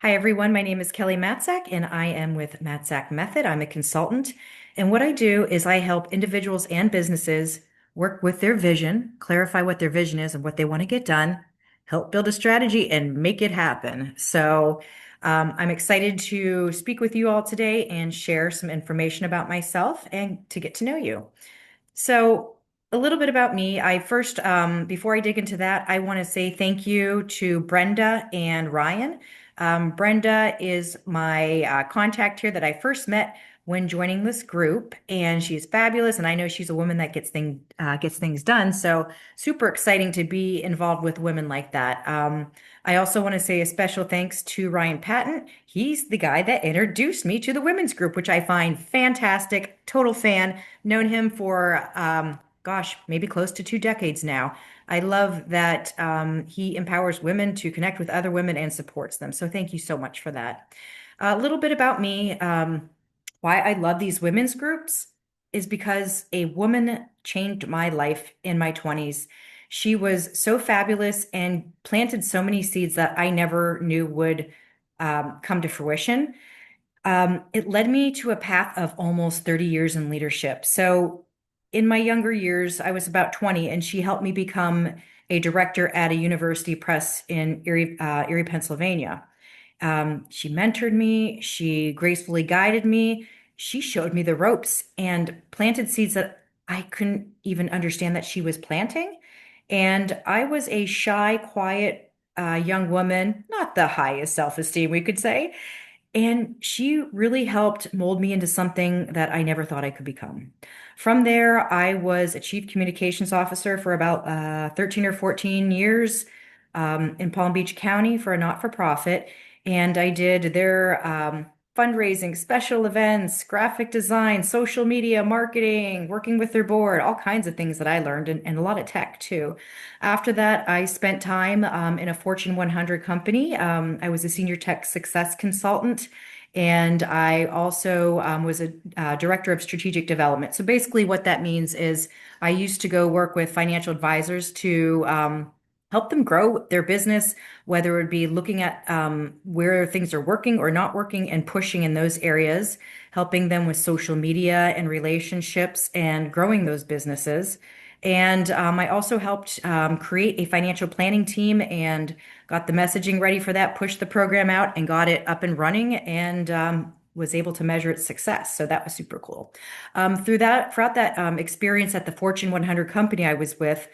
Hi, everyone. My name is Kelly Matczak, and I am with Matczak Method. I'm a consultant. And what I do is I help individuals and businesses work with their vision, clarify what their vision is and what they want to get done, help build a strategy, and make it happen. I'm excited to speak with you all today and share some information about myself and to get to know you. So, a little bit about me. Before I dig into that, I want to say thank you to Brenda and Ryan. Brenda is my contact here that I first met when joining this group, and she's fabulous. And I know she's a woman that gets things done. So, super exciting to be involved with women like that. I also want to say a special thanks to Ryan Patton. He's the guy that introduced me to the women's group, which I find fantastic. Total fan. Known him for, gosh, maybe close to 2 decades now. I love that he empowers women to connect with other women and supports them. So thank you so much for that. A little bit about me. Why I love these women's groups is because a woman changed my life in my 20s. She was so fabulous and planted so many seeds that I never knew would come to fruition. It led me to a path of almost 30 years in leadership. So, in my younger years, I was about 20, and she helped me become a director at a university press in Erie, Pennsylvania. She mentored me, she gracefully guided me, she showed me the ropes and planted seeds that I couldn't even understand that she was planting. And I was a shy, quiet, young woman, not the highest self-esteem, we could say. And she really helped mold me into something that I never thought I could become. From there, I was a chief communications officer for about 13 or 14 years in Palm Beach County for a not-for-profit. And I did their fundraising, special events, graphic design, social media, marketing, working with their board, all kinds of things that I learned, and a lot of tech too. After that, I spent time in a Fortune 100 company. I was a senior tech success consultant, and I also was a director of strategic development. So basically, what that means is I used to go work with financial advisors to help them grow their business, whether it be looking at where things are working or not working and pushing in those areas, helping them with social media and relationships and growing those businesses. And I also helped create a financial planning team and got the messaging ready for that, pushed the program out and got it up and running and was able to measure its success. So that was super cool. Throughout that experience at the Fortune 100 company I was with,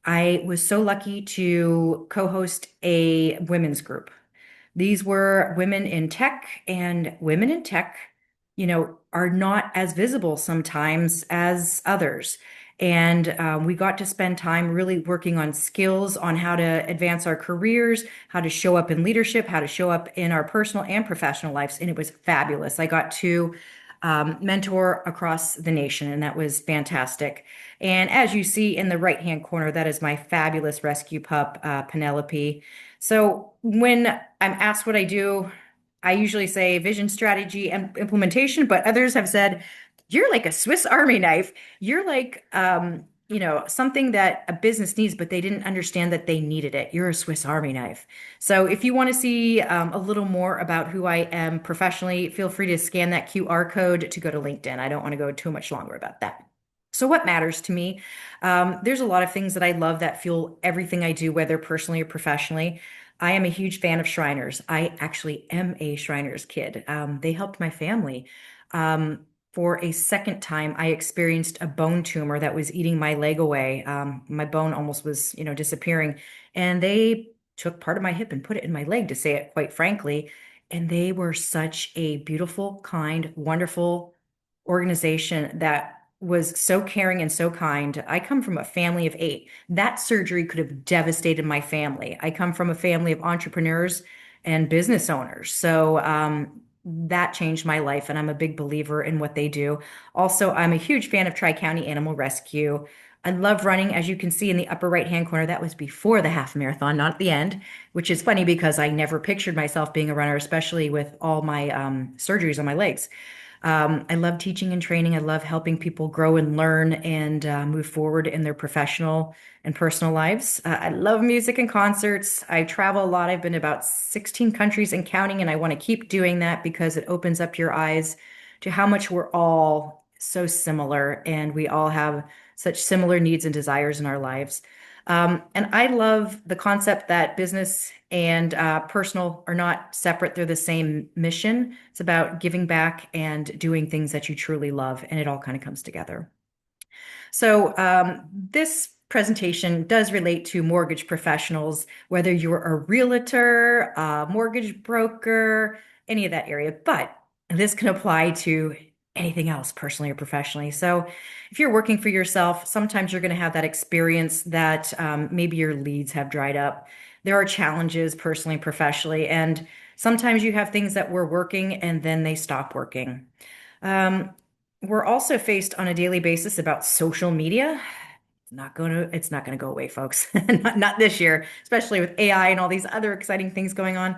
I was so lucky to co-host a women's group. These were women in tech, and women in tech, are not as visible sometimes as others. And we got to spend time really working on skills on how to advance our careers, how to show up in leadership, how to show up in our personal and professional lives. And it was fabulous. I got to mentor across the nation, and that was fantastic. And as you see in the right-hand corner, that is my fabulous rescue pup, Penelope. So when I'm asked what I do, I usually say vision, strategy, and implementation, but others have said, you're like a Swiss Army knife. You're like, something that a business needs, but they didn't understand that they needed it. You're a Swiss Army knife. So if you want to see a little more about who I am professionally, feel free to scan that QR code to go to LinkedIn. I don't want to go too much longer about that. So what matters to me? There's a lot of things that I love that fuel everything I do, whether personally or professionally. I am a huge fan of Shriners. I actually am a Shriners kid. They helped my family. For a second time, I experienced a bone tumor that was eating my leg away. My bone almost was, disappearing. And they took part of my hip and put it in my leg, to say it quite frankly. And they were such a beautiful, kind, wonderful organization that was so caring and so kind. I come from a family of 8. That surgery could have devastated my family. I come from a family of entrepreneurs and business owners. So that changed my life, and I'm a big believer in what they do. Also, I'm a huge fan of Tri-County Animal Rescue. I love running, as you can see in the upper right-hand corner. That was before the half marathon, not at the end, which is funny because I never pictured myself being a runner, especially with all my surgeries on my legs. I love teaching and training. I love helping people grow and learn and move forward in their professional and personal lives. I love music and concerts. I travel a lot. I've been to about 16 countries and counting, and I want to keep doing that because it opens up your eyes to how much we're all so similar and we all have such similar needs and desires in our lives. And I love the concept that business and personal are not separate. They're the same mission. It's about giving back and doing things that you truly love, and it all kind of comes together. So, this presentation does relate to mortgage professionals, whether you're a realtor, a mortgage broker, any of that area, but this can apply to anything else, personally or professionally. So, if you're working for yourself, sometimes you're going to have that experience that maybe your leads have dried up. There are challenges personally and professionally, and sometimes you have things that were working and then they stop working. Um, we're also faced on a daily basis about social media. It's not gonna go away, folks. Not this year, especially with AI and all these other exciting things going on.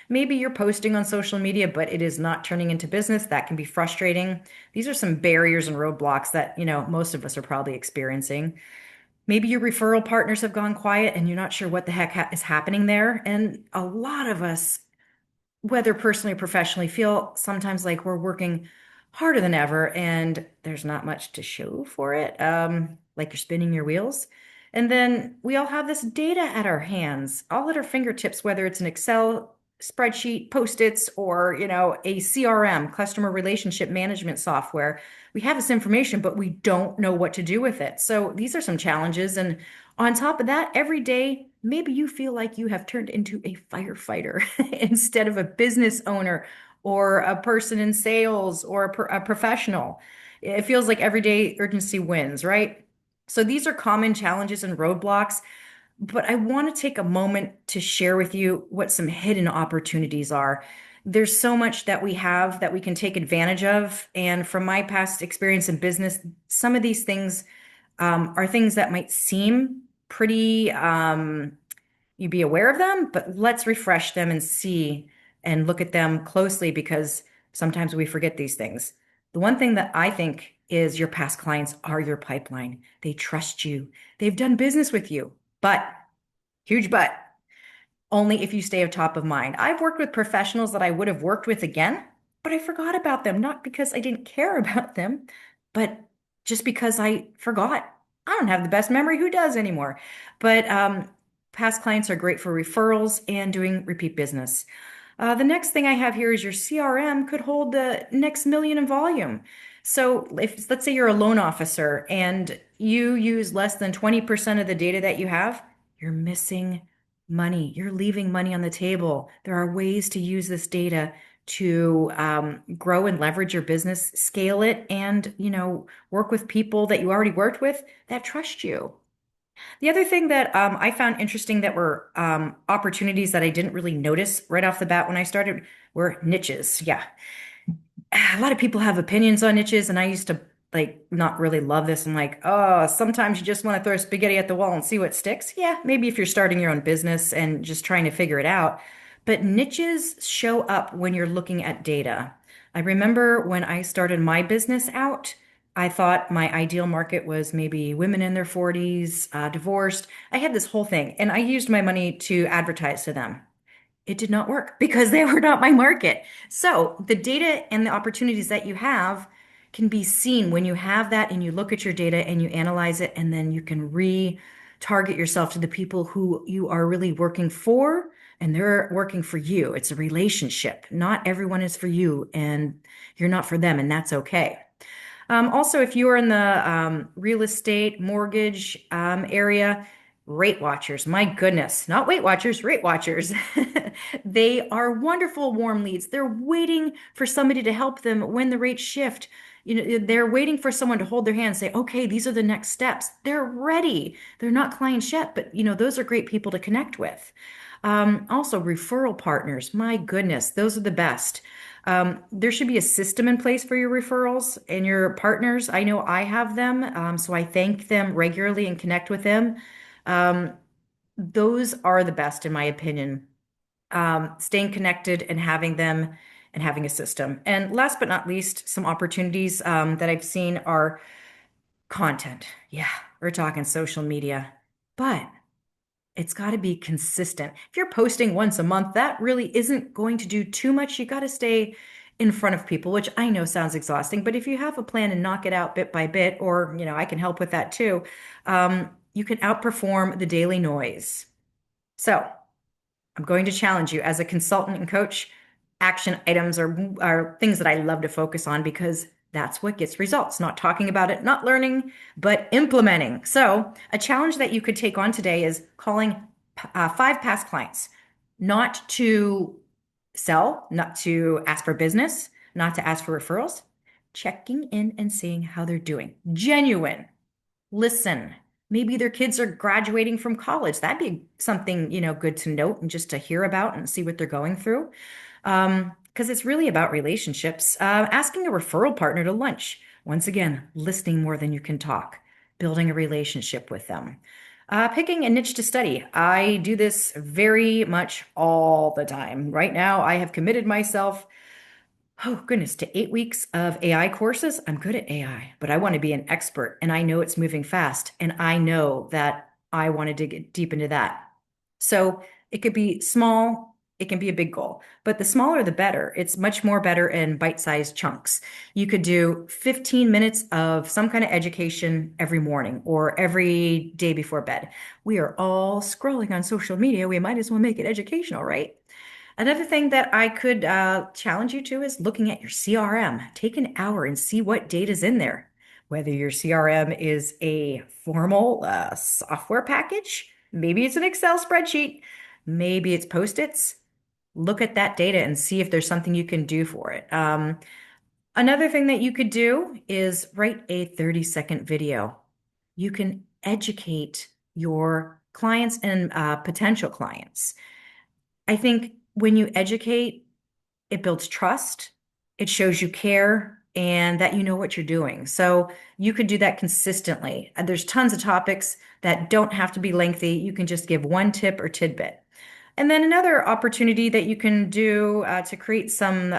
Maybe you're posting on social media, but it is not turning into business. That can be frustrating. These are some barriers and roadblocks that, most of us are probably experiencing. Maybe your referral partners have gone quiet and you're not sure what the heck is happening there. And a lot of us, whether personally or professionally, feel sometimes like we're working harder than ever and there's not much to show for it, like you're spinning your wheels. And then we all have this data at our hands, all at our fingertips, whether it's an Excel spreadsheet, Post-its, or, a CRM, customer relationship management software. We have this information, but we don't know what to do with it. So these are some challenges. And on top of that, every day, maybe you feel like you have turned into a firefighter instead of a business owner or a person in sales or a professional. It feels like everyday urgency wins, right? So these are common challenges and roadblocks, but I want to take a moment to share with you what some hidden opportunities are. There's so much that we have that we can take advantage of. And from my past experience in business, some of these things are things that might seem pretty, you'd be aware of them, but let's refresh them and see and look at them closely because sometimes we forget these things. The one thing that I think is your past clients are your pipeline. They trust you. They've done business with you, but huge but only if you stay top of mind. I've worked with professionals that I would have worked with again, but I forgot about them, not because I didn't care about them, but just because I forgot. I don't have the best memory. Who does anymore? But past clients are great for referrals and doing repeat business. The next thing I have here is your CRM could hold the next million in volume. So if let's say you're a loan officer and you use less than 20% of the data that you have, you're missing money. You're leaving money on the table. There are ways to use this data to grow and leverage your business, scale it, and work with people that you already worked with that trust you. The other thing that I found interesting that were opportunities that I didn't really notice right off the bat when I started were niches. Yeah, a lot of people have opinions on niches, and I used to like not really love this. I'm like, oh, sometimes you just want to throw spaghetti at the wall and see what sticks. Yeah, maybe if you're starting your own business and just trying to figure it out. But niches show up when you're looking at data. I remember when I started my business out, I thought my ideal market was maybe women in their 40s, divorced. I had this whole thing, and I used my money to advertise to them. It did not work because they were not my market. So the data and the opportunities that you have can be seen when you have that and you look at your data and you analyze it, and then you can re-target yourself to the people who you are really working for and they're working for you. It's a relationship. Not everyone is for you and you're not for them, and that's okay. Also, if you are in the real estate mortgage area, rate watchers, my goodness, not Weight Watchers, rate watchers. They are wonderful warm leads. They're waiting for somebody to help them when the rates shift. They're waiting for someone to hold their hand and say, okay, these are the next steps. They're ready. They're not clients yet, but those are great people to connect with. Also, referral partners. My goodness, those are the best. There should be a system in place for your referrals and your partners. I know I have them, so I thank them regularly and connect with them. Um, those are the best, in my opinion. Staying connected and having them and having a system. And last but not least, some opportunities that I've seen are content. Yeah, we're talking social media, but it's got to be consistent. If you're posting once a month, that really isn't going to do too much. You got to stay in front of people, which I know sounds exhausting, but if you have a plan and knock it out bit by bit, or, I can help with that too, you can outperform the daily noise. So, I'm going to challenge you as a consultant and coach. Action items are things that I love to focus on because that's what gets results. Not talking about it, not learning, but implementing. So, a challenge that you could take on today is calling 5 past clients, not to sell, not to ask for business, not to ask for referrals, checking in and seeing how they're doing. Genuine. Listen, maybe their kids are graduating from college. That'd be something, good to note and just to hear about and see what they're going through. Because it's really about relationships. Asking a referral partner to lunch. Once again, listening more than you can talk, building a relationship with them. Picking a niche to study. I do this very much all the time. Right now, I have committed myself, oh goodness, to 8 weeks of AI courses. I'm good at AI, but I want to be an expert and I know it's moving fast and I know that I want to dig deep into that. So it could be small, it can be a big goal, but the smaller the better. It's much more better in bite-sized chunks. You could do 15 minutes of some kind of education every morning or every day before bed. We are all scrolling on social media. We might as well make it educational, right? Another thing that I could challenge you to is looking at your CRM. Take an hour and see what data's in there. Whether your CRM is a formal software package, maybe it's an Excel spreadsheet, maybe it's Post-its. Look at that data and see if there's something you can do for it. Another thing that you could do is write a 30-second video. You can educate your clients and potential clients. I think when you educate, it builds trust, it shows you care, and that you know what you're doing. So you could do that consistently. And there's tons of topics that don't have to be lengthy. You can just give one tip or tidbit. And then another opportunity that you can do to create some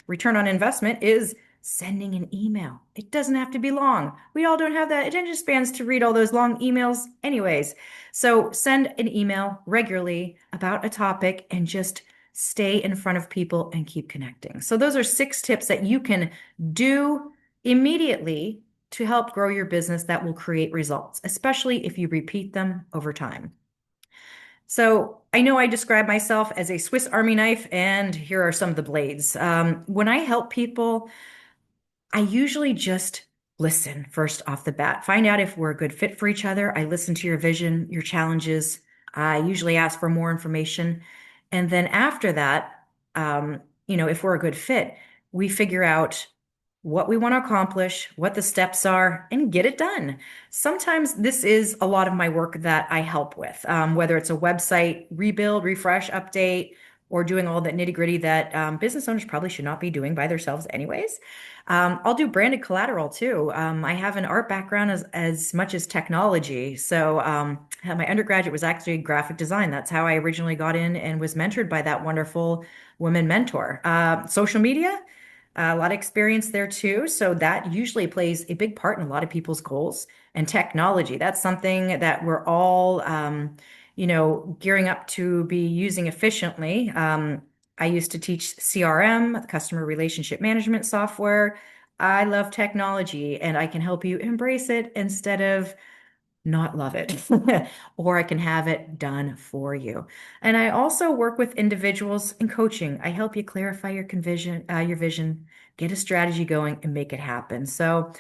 return on investment is sending an email. It doesn't have to be long. We all don't have that attention spans to read all those long emails anyways. So send an email regularly about a topic and just stay in front of people and keep connecting. So those are 6 tips that you can do immediately to help grow your business that will create results, especially if you repeat them over time. So I know I describe myself as a Swiss Army knife, and here are some of the blades. When I help people, I usually just listen first off the bat, find out if we're a good fit for each other. I listen to your vision, your challenges. I usually ask for more information. And then after that, if we're a good fit, we figure out what we want to accomplish, what the steps are, and get it done. Sometimes this is a lot of my work that I help with, whether it's a website rebuild, refresh, update, or doing all the nitty-gritty that business owners probably should not be doing by themselves anyways. I'll do branded collateral too. I have an art background as much as technology. So my undergraduate was actually graphic design. That's how I originally got in and was mentored by that wonderful woman mentor. Social media, a lot of experience there too. So that usually plays a big part in a lot of people's goals. And technology, that's something that we're all, gearing up to be using efficiently. I used to teach CRM, customer relationship management software. I love technology and I can help you embrace it instead of not love it, or I can have it done for you. And I also work with individuals in coaching. I help you clarify your vision, get a strategy going, and make it happen. So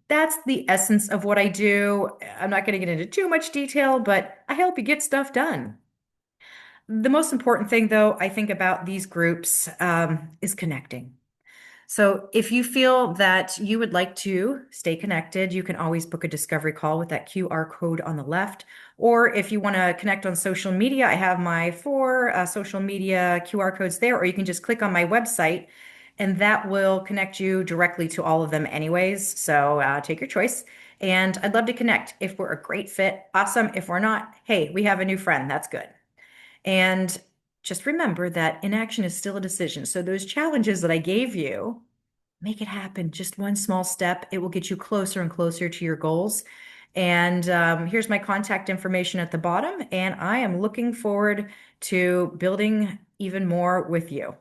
that's the essence of what I do. I'm not going to get into too much detail, but I help you get stuff done. The most important thing, though, I think about these groups is connecting. So if you feel that you would like to stay connected, you can always book a discovery call with that QR code on the left. Or if you want to connect on social media, I have my 4 social media QR codes there, or you can just click on my website and that will connect you directly to all of them anyways. So take your choice. And I'd love to connect. If we're a great fit, awesome. If we're not, hey, we have a new friend. That's good. And just remember that inaction is still a decision. So those challenges that I gave you, make it happen. Just one small step. It will get you closer and closer to your goals. And here's my contact information at the bottom. And I am looking forward to building even more with you.